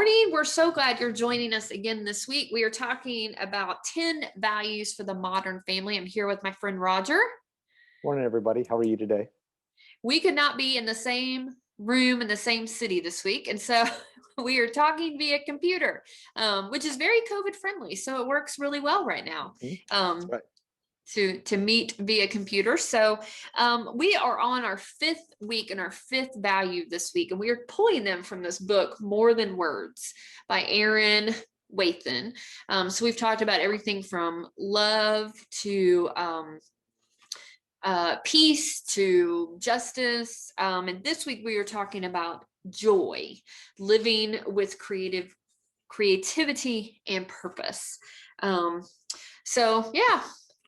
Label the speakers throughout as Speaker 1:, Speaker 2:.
Speaker 1: morning. We're so glad you're joining us again this week. We are talking about 10 values for the modern family. I'm here with my friend Roger.
Speaker 2: Morning, everybody. How are you today?
Speaker 1: We could not be in the same room in the same city this week. And so we are talking via computer, which is very COVID friendly. So it works really well right now.
Speaker 2: That's right.
Speaker 1: To meet via computer. So we are on our 5th week and our 5th value this week, and we are pulling them from this book, More Than Words by Aaron Wathen. So we've talked about everything from love to peace to justice. And this week we are talking about joy, living with creativity and purpose. So yeah,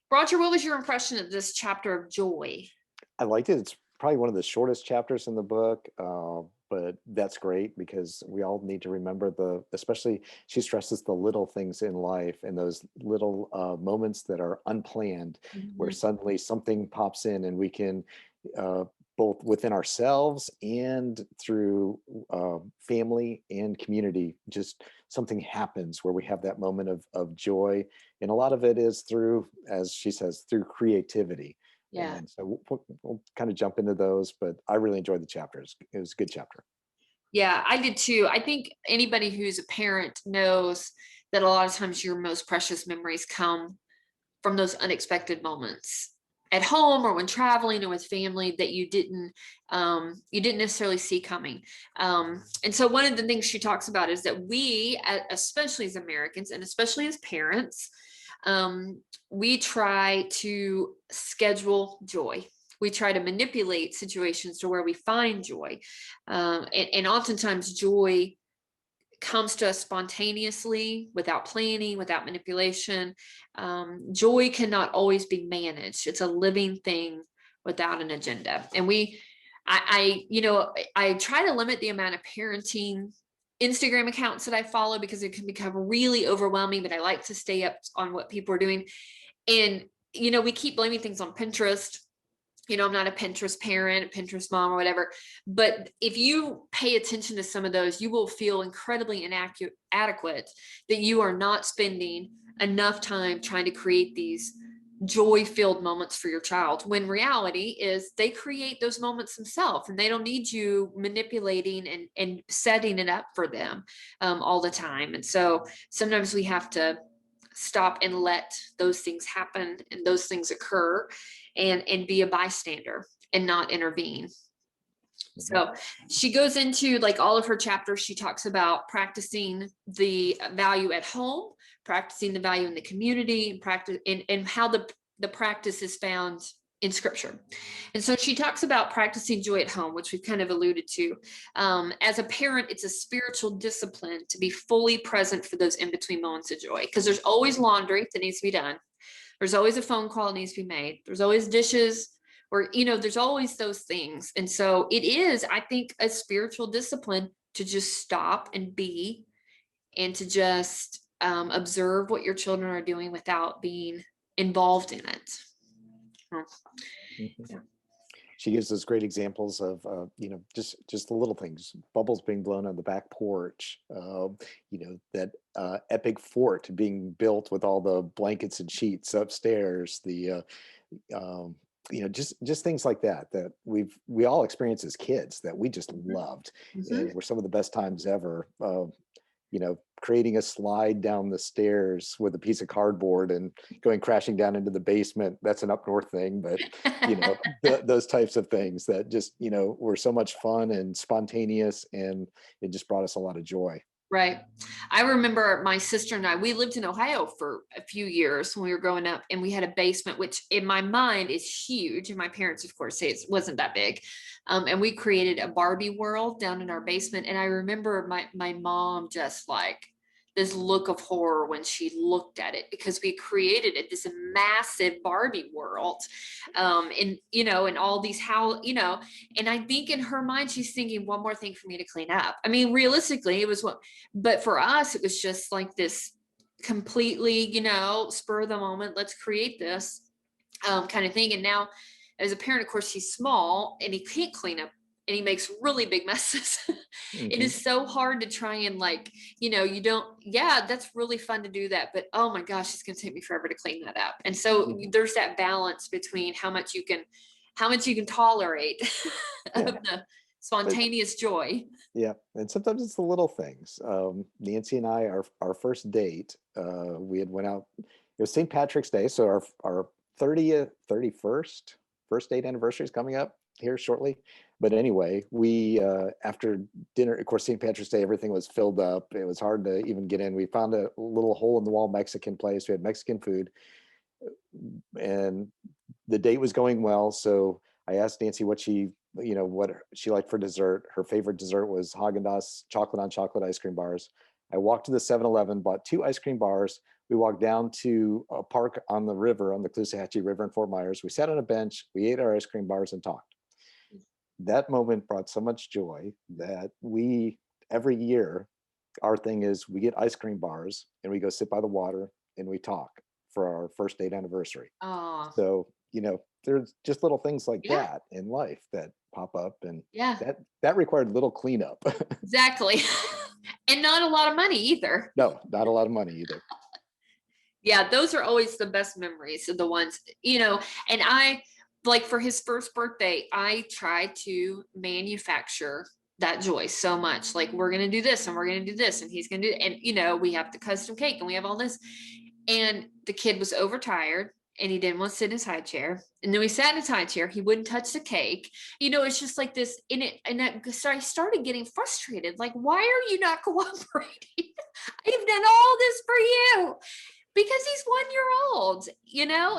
Speaker 1: Roger, what was your impression of this chapter of joy?
Speaker 2: I liked it. It's probably one of the shortest chapters in the book, but that's great because we all need to remember especially she stresses the little things in life and those little moments that are unplanned, where suddenly something pops in and we can, both within ourselves and through family and community, just something happens where we have that moment of joy. And a lot of it is through, as she says, through creativity.
Speaker 1: Yeah.
Speaker 2: And so we'll kind of jump into those, but I really enjoyed the chapters. It was a good chapter.
Speaker 1: Yeah, I did too. I think anybody who's a parent knows that a lot of times your most precious memories come from those unexpected moments at home or when traveling or with family that you didn't necessarily see coming. And so one of the things she talks about is that we, especially as Americans and especially as parents, we try to schedule joy. We try to manipulate situations to where we find joy. And oftentimes joy comes to us spontaneously, without planning, without manipulation. Joy cannot always be managed. It's a living thing without an agenda. And I try to limit the amount of parenting Instagram accounts that I follow because it can become really overwhelming, but I like to stay up on what people are doing. And, we keep blaming things on Pinterest. I'm not a Pinterest parent, a Pinterest mom or whatever, but if you pay attention to some of those, you will feel incredibly inadequate that you are not spending enough time trying to create these joy-filled moments for your child, when reality is they create those moments themselves and they don't need you manipulating and setting it up for them all the time. And so sometimes we have to stop and let those things happen and those things occur and be a bystander and not intervene. So she goes into, like, all of her chapters. She talks about practicing the value at home, practicing the value in the community, and practice and how the practice is found in scripture. And so she talks about practicing joy at home, which we've kind of alluded to. As a parent, it's a spiritual discipline to be fully present for those in-between moments of joy, because there's always laundry that needs to be done. There's always a phone call that needs to be made. There's always dishes, or, there's always those things. And so it is, I think, a spiritual discipline to just stop and be, and to just observe what your children are doing without being involved in it.
Speaker 2: Yeah. She gives us great examples of, just the little things, bubbles being blown on the back porch, that epic fort being built with all the blankets and sheets upstairs, just things like that we all experienced as kids that we just loved. And were some of the best times ever. Creating a slide down the stairs with a piece of cardboard and going crashing down into the basement. That's an up north thing, but those types of things that just, were so much fun and spontaneous, and it just brought us a lot of joy.
Speaker 1: Right. I remember my sister and we lived in Ohio for a few years when we were growing up, and we had a basement, which in my mind is huge. And my parents, of course, say it wasn't that big. And we created a Barbie world down in our basement. And I remember my mom just like this look of horror when she looked at it, because we created this massive Barbie world. And all these and I think in her mind, she's thinking, one more thing for me to clean up. I mean, realistically, it was but for us, it was just like this completely, spur of the moment, let's create this kind of thing. And now, as a parent, of course, he's small and he can't clean up and he makes really big messes. It
Speaker 2: Hmm.
Speaker 1: is so hard to try and like, you don't, yeah, that's really fun to do that, but oh my gosh, it's going to take me forever to clean that up. And so
Speaker 2: Hmm.
Speaker 1: there's that balance between how much you can tolerate of
Speaker 2: Yeah,
Speaker 1: the
Speaker 2: but
Speaker 1: spontaneous joy.
Speaker 2: yeah, and sometimes it's the little things. Nancy and I, our first date, we had went out. It was St. Patrick's Day, so our 30th, 31st first date anniversary is coming up here shortly. But anyway, we after dinner, of course, St. Patrick's Day, everything was filled up. It was hard to even get in. We found a little hole in the wall Mexican place. We had Mexican food, and the date was going well. So I asked Nancy what she liked for dessert. Her favorite dessert was Haagen-Dazs chocolate on chocolate ice cream bars. I walked to the 7-Eleven, bought 2 ice cream bars. We walked down to a park on the river, on the Caloosahatchee River in Fort Myers. We sat on a bench, we ate our ice cream bars and talked. That moment brought so much joy that every year, our thing is we get ice cream bars and we go sit by the water and we talk for our first date anniversary.
Speaker 1: Oh,
Speaker 2: So, there's just little things like
Speaker 1: yeah,
Speaker 2: that in life that pop up, and
Speaker 1: yeah,
Speaker 2: that required little cleanup.
Speaker 1: exactly. And not a lot of money either.
Speaker 2: No, not a lot of money either.
Speaker 1: Yeah, those are always the best memories of the ones, and I like for his first birthday, I try to manufacture that joy so much. Like we're gonna do this and we're gonna do this and he's gonna do and we have the custom cake and we have all this. And the kid was overtired and he didn't want to sit in his high chair. And then we sat in his high chair. He wouldn't touch the cake. It's just like this in it. So I started getting frustrated. Like, why are you not cooperating? I've done all this for you because he's 1 year old,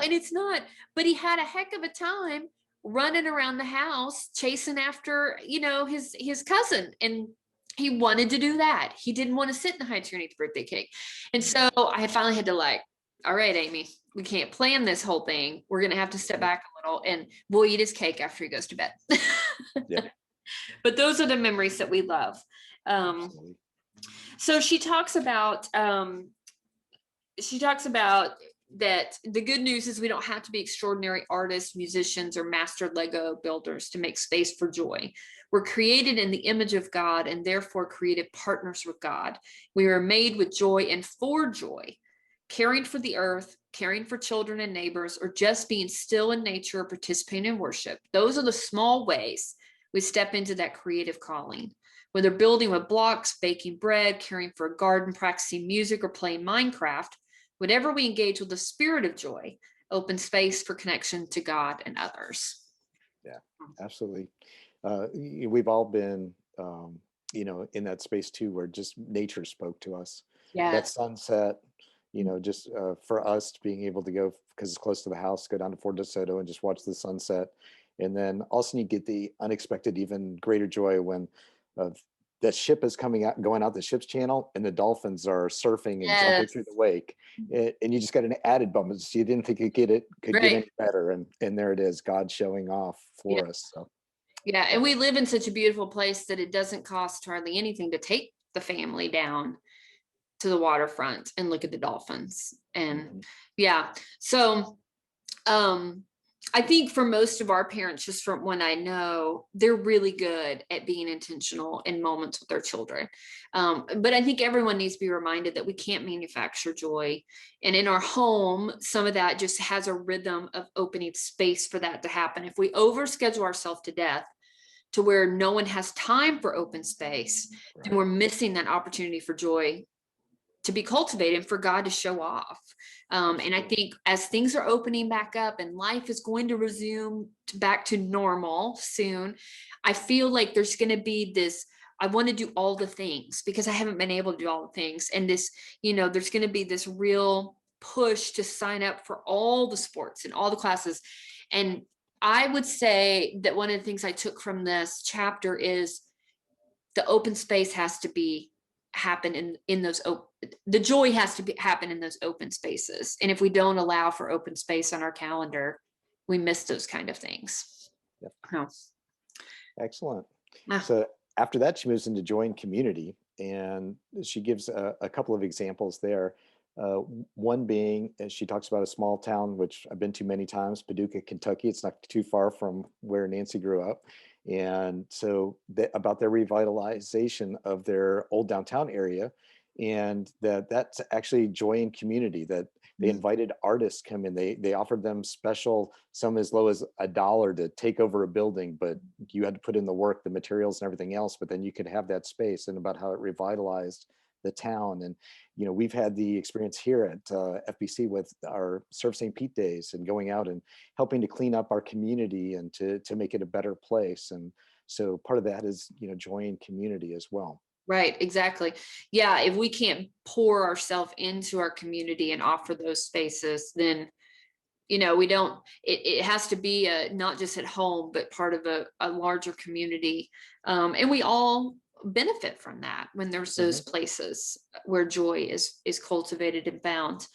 Speaker 1: and it's not, but he had a heck of a time running around the house chasing after, his cousin. And he wanted to do that. He didn't want to sit in the high chair and eat the birthday cake. And so I finally had to like, all right, Amy, we can't plan this whole thing. We're going to have to step back a little and we'll eat his cake after he goes to bed.
Speaker 2: Yeah,
Speaker 1: But those are the memories that we love. Um,
Speaker 2: absolutely.
Speaker 1: so she talks about that the good news is we don't have to be extraordinary artists, musicians, or master Lego builders to make space for joy. We're created in the image of God and therefore created partners with God. We are made with joy and for joy, caring for the earth, caring for children and neighbors, or just being still in nature or participating in worship. Those are the small ways we step into that creative calling. Whether building with blocks, baking bread, caring for a garden, practicing music, or playing Minecraft, whenever we engage with the spirit of joy, open space for connection to God and others.
Speaker 2: Yeah, absolutely. We've all been, in that space too, where just nature spoke to us. That
Speaker 1: Yes.
Speaker 2: sunset, just for us being able to go, because it's close to the house, go down to Fort DeSoto and just watch the sunset. And then also you get the unexpected, even greater joy when uh, that ship is coming out, going out the ship's channel, and the dolphins are surfing and jumping through the
Speaker 1: Yes.
Speaker 2: wake. And you just got an added bonus. You didn't think it could get
Speaker 1: Right.
Speaker 2: any better, and there it is, God showing off
Speaker 1: Yeah.
Speaker 2: for us. So
Speaker 1: Yeah.
Speaker 2: yeah.
Speaker 1: And we live in such a beautiful place that it doesn't cost hardly anything to take the family down to the waterfront and look at the dolphins. And
Speaker 2: Mhm.
Speaker 1: yeah. So um I think for most of our parents, just from when I know, they're really good at being intentional in moments with their children. But I think everyone needs to be reminded that we can't manufacture joy. And in our home, some of that just has a rhythm of opening space for that to happen. If we overschedule ourselves to death to where no one has time for open space, then
Speaker 2: Right.
Speaker 1: we're missing that opportunity for joy to be cultivated and for God to show off. And I
Speaker 2: Absolutely.
Speaker 1: think as things are opening back up and life is going to resume back to normal soon, I feel like there's going to be this. I want to do all the things because I haven't been able to do all the things. And there's going to be this real push to sign up for all the sports and all the classes. And I would say that one of the things I took from this chapter is the open space has to be happen in those the joy has to be happen in those open spaces, and if we don't allow for open space on our calendar, we miss those kind of things.
Speaker 2: Yep.
Speaker 1: No.
Speaker 2: Excellent.
Speaker 1: Ah,
Speaker 2: So after that, she moves into join community, and she gives a couple of examples there. One being, she talks about a small town which I've been to many times, Paducah, Kentucky. It's not too far from where Nancy grew up, And so about their revitalization of their old downtown area, and that's actually joy and community, that they invited artists come in. They offered them special, some as low as $1 to take over a building, but you had to put in the work, the materials and everything else, but then you could have that space, and about how it revitalized the town. And we've had the experience here at FBC with our Serve St. Pete days, and going out and helping to clean up our community and to make it a better place. And so part of that is joy and community as well.
Speaker 1: Right, exactly. Yeah, if we can't pour ourselves into our community and offer those spaces, then we don't, it has to be not just at home, but part of a larger community. And we all benefit from that when there's those places where joy is cultivated and found.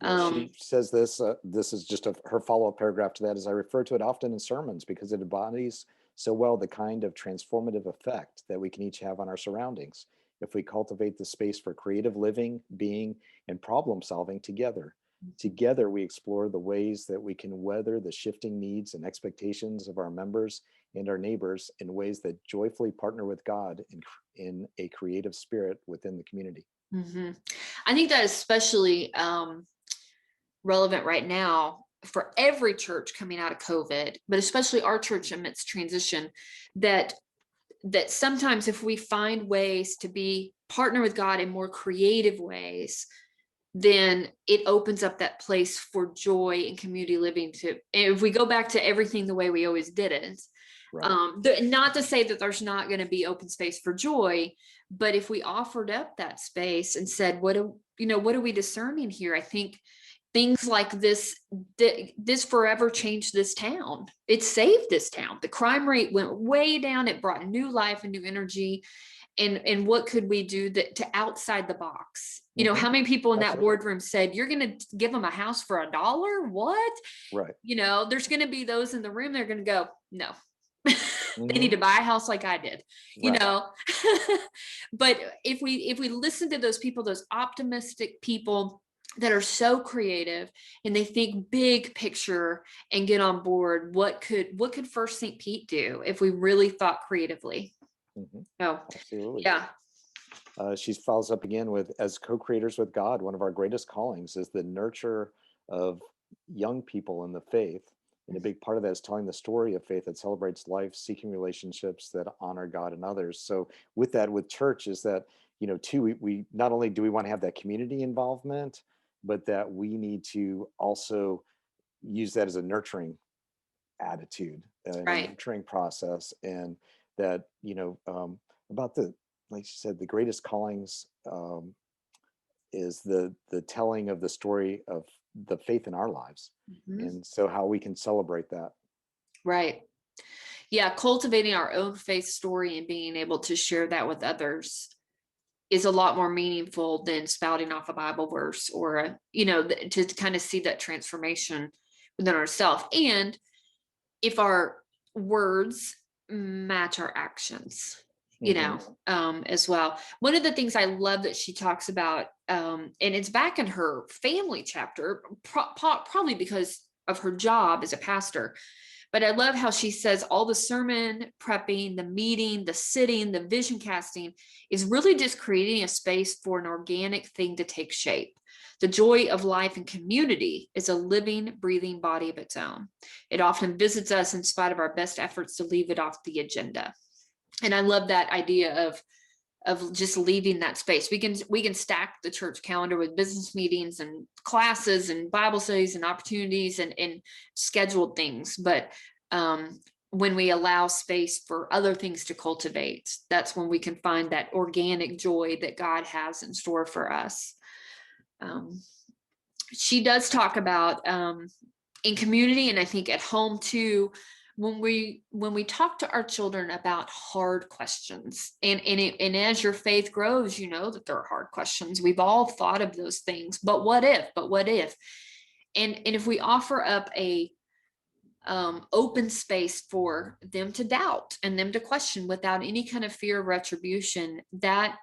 Speaker 2: Yeah, she says this. This is just her follow-up paragraph to that. As I refer to it often in sermons because it embodies so well the kind of transformative effect that we can each have on our surroundings if we cultivate the space for creative living, being, and problem solving together. Together, we explore the ways that we can weather the shifting needs and expectations of our members and our neighbors in ways that joyfully partner with God in a creative spirit within the community.
Speaker 1: I think that especially relevant right now for every church coming out of COVID, but especially our church amidst transition, that sometimes if we find ways to be partner with God in more creative ways, then it opens up that place for joy and community living and if we go back to everything the way we always did it, not to say that there's not going to be open space for joy, but if we offered up that space and said, what are we discerning here? I think things like this forever changed this town. It saved this town. The crime rate went way down. It brought new life and new energy. And what could we do to outside the box? How many people in that boardroom said, you're going to give them a house for $1? What?
Speaker 2: Right.
Speaker 1: There's going to be those in the room. They're going to go, no, they need to buy a house like I did, but if we listen to those people, those optimistic people that are so creative and they think big picture and get on board, what could First St. Pete do if we really thought creatively?
Speaker 2: Absolutely.
Speaker 1: Yeah.
Speaker 2: She follows up again with, as co-creators with God, one of our greatest callings is the nurture of young people in the faith. And a big part of that is telling the story of faith that celebrates life, seeking relationships that honor God and others. So with that, with church, is that, too, we not only do we want to have that community involvement, but that we need to also use that as a nurturing attitude, a nurturing process. And that, about like you said, the greatest callings is the telling of the story of the faith in our lives. And so how we can celebrate that.
Speaker 1: Right. Yeah. Cultivating our own faith story and being able to share that with others is a lot more meaningful than spouting off a Bible verse or, to kind of see that transformation within ourselves. And if our words match our actions, as well. One of the things I love that she talks about, and it's back in her family chapter, probably because of her job as a pastor, but I love how she says all the sermon prepping, the meeting, the sitting, the vision casting is really just creating a space for an organic thing to take shape. The joy of life and community is a living, breathing body of its own. It often visits us in spite of our best efforts to leave it off the agenda. And I love that idea of just leaving that space. We can stack the church calendar with business meetings and classes and Bible studies and opportunities and scheduled things. But when we allow space for other things to cultivate, that's when we can find that organic joy that God has in store for us. She does talk about in community, and I think at home too, when we talk to our children about hard questions, and as your faith grows, that there are hard questions. We've all thought of those things, but what if, and if we offer up a open space for them to doubt and them to question without any kind of fear of retribution, that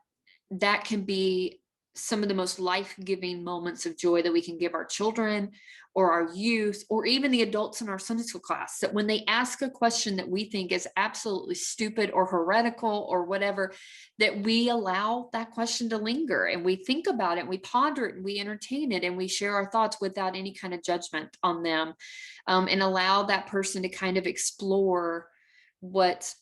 Speaker 1: can be some of the most life-giving moments of joy that we can give our children or our youth or even the adults in our Sunday school class, that when they ask a question that we think is absolutely stupid or heretical or whatever, that we allow that question to linger and we think about it and we ponder it and we entertain it and we share our thoughts without any kind of judgment on them, and allow that person to kind of explore what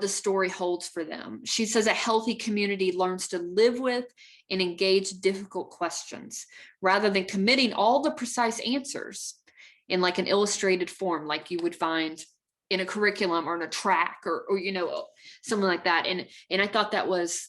Speaker 1: the story holds for them. She says a healthy community learns to live with and engage difficult questions rather than committing all the precise answers in like an illustrated form, like you would find in a curriculum or in a track or something like that. And I thought that was,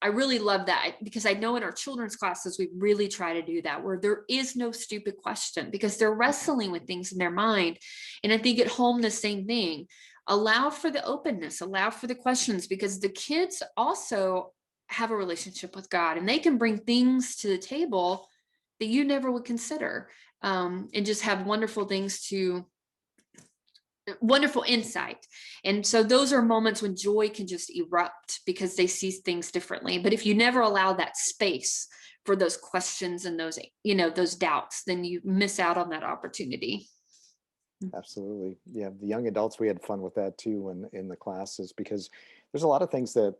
Speaker 1: I really love that, because I know in our children's classes, we really try to do that, where there is no stupid question because they're wrestling with things in their mind. And I think at home, the same thing. Allow for the openness, allow for the questions, because the kids also have a relationship with God and they can bring things to the table that you never would consider, and just have wonderful insight. And so those are moments when joy can just erupt because they see things differently. But if you never allow that space for those questions and those doubts, then you miss out on that opportunity.
Speaker 2: Absolutely. Yeah. The young adults, we had fun with that too in the classes, because there's a lot of things that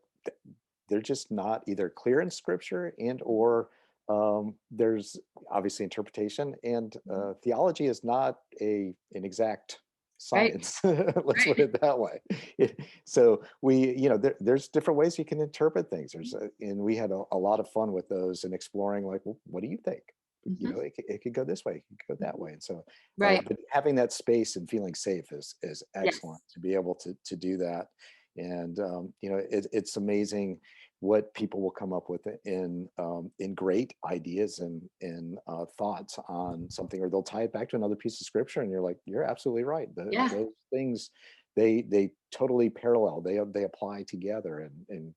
Speaker 2: they're just not either clear in scripture and or there's obviously interpretation, and theology is not an exact
Speaker 1: Right.
Speaker 2: science. Let's put
Speaker 1: Right.
Speaker 2: it that way. So we, there's different ways you can interpret things. And we had a lot of fun with those and exploring, like, well, what do you think?
Speaker 1: Mhm.
Speaker 2: It could go this way, it could go that way. And so
Speaker 1: Right.
Speaker 2: but having that space and feeling safe is
Speaker 1: Yes.
Speaker 2: excellent to be able to do that. And it's amazing what people will come up with in great ideas and in thoughts on something, or they'll tie it back to another piece of scripture, and you're like, you're absolutely right.
Speaker 1: Yeah.
Speaker 2: Those things, they totally parallel. They apply together, and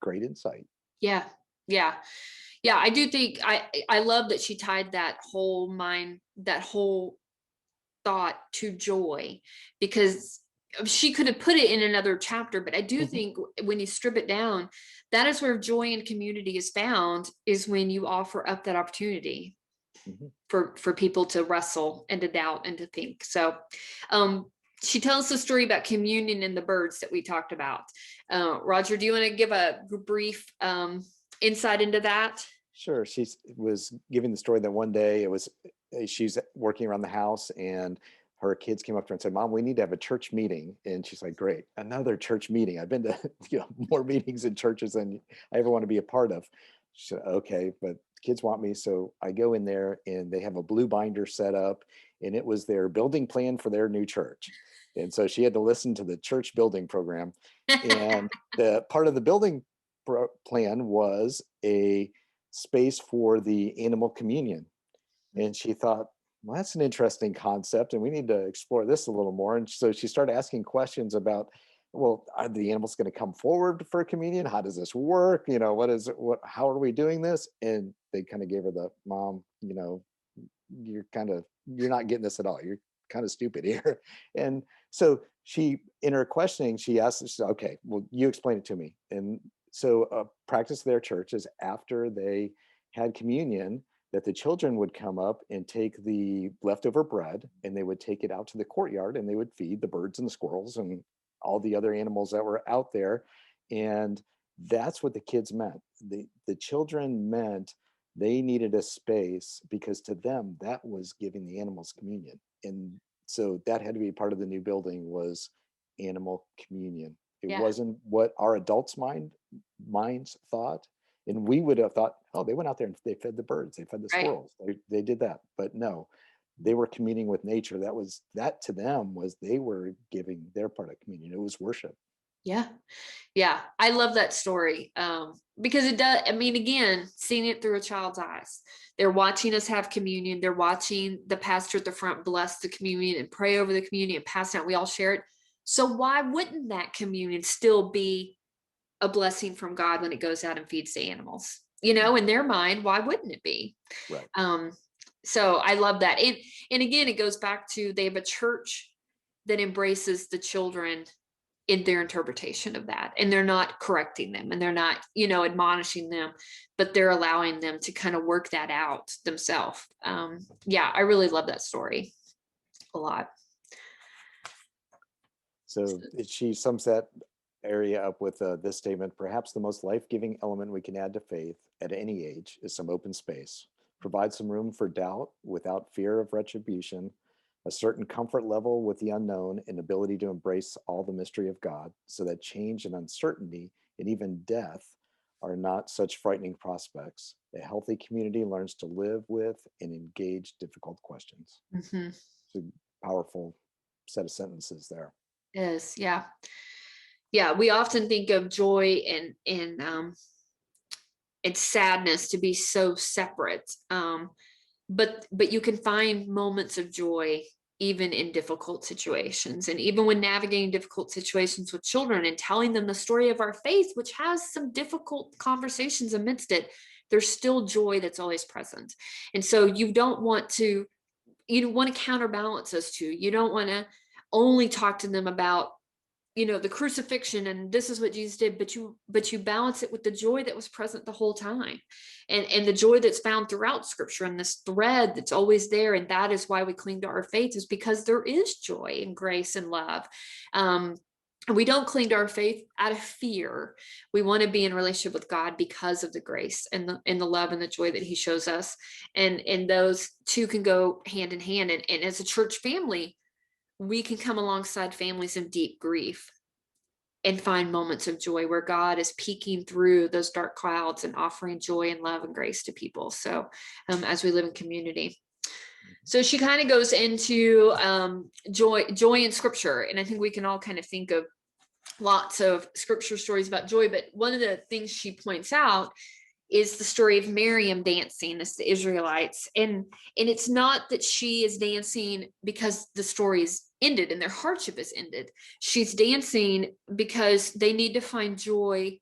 Speaker 2: great insight.
Speaker 1: Yeah. Yeah. Yeah. I do think I love that she tied that whole thought to joy, because she could have put it in another chapter, but I do
Speaker 2: Mhm,
Speaker 1: think when you strip it down, that is where joy and community is found, is when you offer up that opportunity
Speaker 2: mhm.
Speaker 1: for people to wrestle and to doubt and to think. So um she tells the story about communion and the birds that we talked about. Roger, do you want to give a brief insight into that?
Speaker 2: Sure. She was giving the story that one day she's working around the house, and her kids came up to her and said, "Mom, we need to have a church meeting." And she's like, "Great, another church meeting. I've been to more meetings in churches than I ever want to be a part of." She said, "Okay, but kids want me." So I go in there and they have a blue binder set up, and it was their building plan for their new church. And so she had to listen to the church building program. And the part of the building plan was a space for the animal communion. And she thought, well, that's an interesting concept, and we need to explore this a little more. And so she started asking questions about, well, are the animals going to come forward for communion? How does this work? How are we doing this? And they kind of gave her the, "Mom, you're not getting this at all. You're kind of stupid here." And so in her questioning, she asked, she said, "Okay, well, you explain it to me." And so practice of their church is after they had communion, that the children would come up and take the leftover bread and they would take it out to the courtyard and they would feed the birds and the squirrels and all the other animals that were out there. And that's what the kids meant. The children meant they needed a space, because to them that was giving the animals communion. And so that had to be part of the new building, was animal communion. It
Speaker 1: Yeah.
Speaker 2: wasn't what our minds thought. And we would have thought, oh, they went out there and they fed the birds, they fed the
Speaker 1: Right.
Speaker 2: squirrels, they did that. But no, they were communing with nature. That to them was, they were giving their part of communion. It was worship.
Speaker 1: Yeah. Yeah, I love that story, because it does. I mean, again, seeing it through a child's eyes. They're watching us have communion. They're watching the pastor at the front bless the communion and pray over the communion and pass it out. We all share it. So why wouldn't that communion still be a blessing from God when it goes out and feeds the animals? In their mind, why wouldn't it be?
Speaker 2: Right.
Speaker 1: Um, so I love that. And again, it goes back to they have a church that embraces the children in their interpretation of that, and they're not correcting them, and they're not, admonishing them, but they're allowing them to kind of work that out themselves. Yeah, I really love that story a lot.
Speaker 2: So she sums that area up with this statement: perhaps the most life-giving element we can add to faith at any age is some open space. Provide some room for doubt without fear of retribution, a certain comfort level with the unknown, and ability to embrace all the mystery of God, so that change and uncertainty and even death are not such frightening prospects. A healthy community learns to live with and engage difficult questions.
Speaker 1: Mm-hmm.
Speaker 2: It's a powerful set of sentences there.
Speaker 1: Yes, yeah. Yeah, we often think of joy and sadness to be so separate. But you can find moments of joy even in difficult situations, and even when navigating difficult situations with children and telling them the story of our faith, which has some difficult conversations amidst it, there's still joy that's always present. And so you want to counterbalance those two. You don't want to only talk to them about the crucifixion and this is what Jesus did, but you balance it with the joy that was present the whole time, and the joy that's found throughout scripture, and this thread that's always there. And that is why we cling to our faith, is because there is joy and grace and love. We don't cling to our faith out of fear. We want to be in relationship with God because of the grace and the love and the joy that he shows us. And those two can go hand in hand. And as a church family, we can come alongside families in deep grief and find moments of joy where God is peeking through those dark clouds and offering joy and love and grace to people. So as we live in community. So she kind of goes into joy in scripture. And I think we can all kind of think of lots of scripture stories about joy. But one of the things she points out is the story of Miriam dancing as the Israelites. And it's not that she is dancing because the story is ended and their hardship is ended. She's dancing because they need to find joy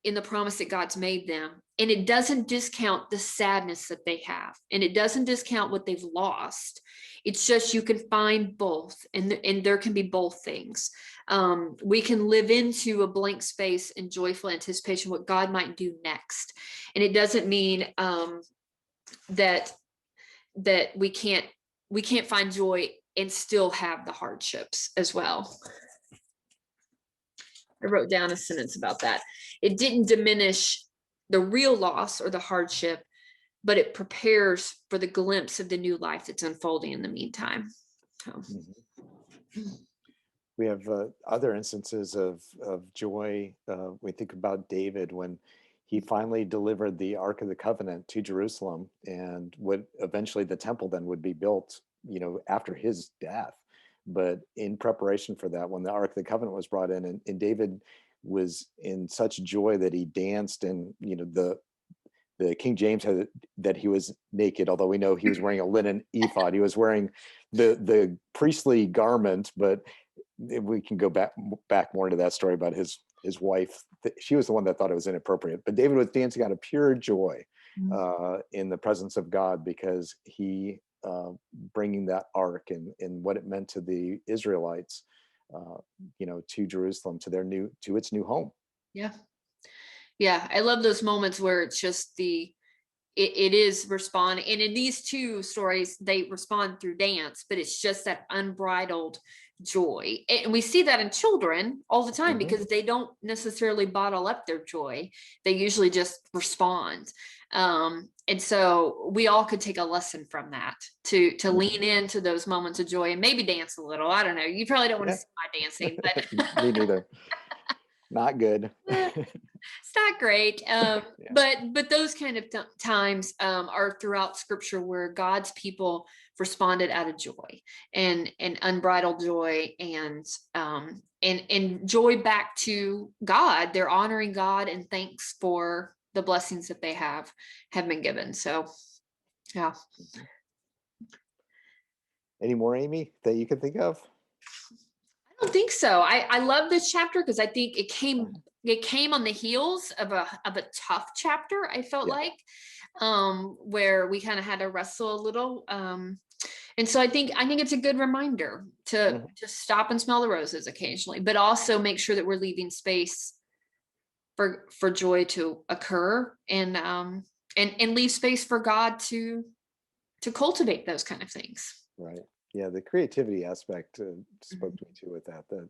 Speaker 1: in the promise that God's made them. And it doesn't discount the sadness that they have. And it doesn't discount what they've lost. It's just you can find both, and there can be both things. We can live into a blank space in joyful anticipation what God might do next. And it doesn't mean that we can't find joy and still have the hardships as well. I wrote down a sentence about that. It didn't diminish the real loss or the hardship, but it prepares for the glimpse of the new life that's unfolding in the meantime. So.
Speaker 2: Mm-hmm. We have other instances of joy. We think about David when he finally delivered the Ark of the Covenant to Jerusalem, and what eventually the temple then would be built, after his death. But in preparation for that, when the Ark of the Covenant was brought in, and David was in such joy that he danced, and the King James had that he was naked, although we know he was wearing a linen ephod. He was wearing the priestly garment, but we can go back more into that story about his wife. She was the one that thought it was inappropriate, but David was dancing out of pure joy in the presence of God, because he bringing that ark and what it meant to the Israelites, to Jerusalem, to its new home.
Speaker 1: Yeah, I love those moments where it's just it is respond. And in these two stories, they respond through dance, but it's just that unbridled joy. And we see that in children all the time,
Speaker 2: Mm-hmm.
Speaker 1: because they don't necessarily bottle up their joy. They usually just respond. And so we all could take a lesson from that to
Speaker 2: Mm-hmm.
Speaker 1: lean into those moments of joy and maybe dance a little. I don't know. You probably don't want to see my dancing, but
Speaker 2: me neither. Not good.
Speaker 1: It's not great. But those kind of times are throughout scripture where God's people responded out of joy and unbridled joy and joy back to God. They're honoring God and thanks for the blessings that they have been given. So, yeah.
Speaker 2: Any more, Aimee, that you can think of?
Speaker 1: I don't think so. I love this chapter because I think it came on the heels of a tough chapter. I felt like where we kind of had to wrestle a little. And so I think it's a good reminder to stop and smell the roses occasionally, but also make sure that we're leaving space for joy to occur, and leave space for God to cultivate those kind of things.
Speaker 2: Right. Yeah, the creativity aspect spoke to me too with that, that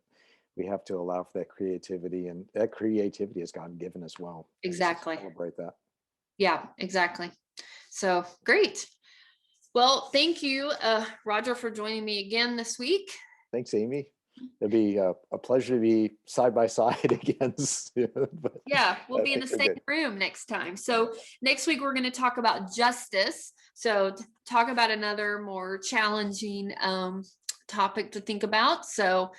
Speaker 2: we have to allow for that creativity, and that creativity is God given as well. And just
Speaker 1: Exactly.
Speaker 2: celebrate that.
Speaker 1: Yeah, exactly. So great. Well, thank you, Roger, for joining me again this week.
Speaker 2: Thanks, Amy. It'd be a pleasure to be side by side again soon. But
Speaker 1: Yeah, we'll be in the
Speaker 2: things are
Speaker 1: same
Speaker 2: good.
Speaker 1: room next time. So next week we're going to talk about justice. So talk about another more challenging topic to think about. So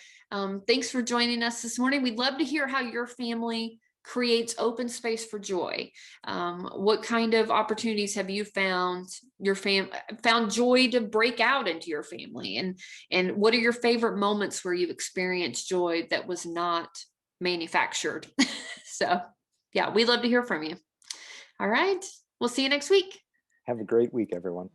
Speaker 1: thanks for joining us this morning. We'd love to hear how your family creates open space for joy. What kind of opportunities have you found found joy to break out into your family? And what are your favorite moments where you've experienced joy that was not manufactured? So yeah, we'd love to hear from you. All right. We'll see you next week.
Speaker 2: Have a great week, everyone.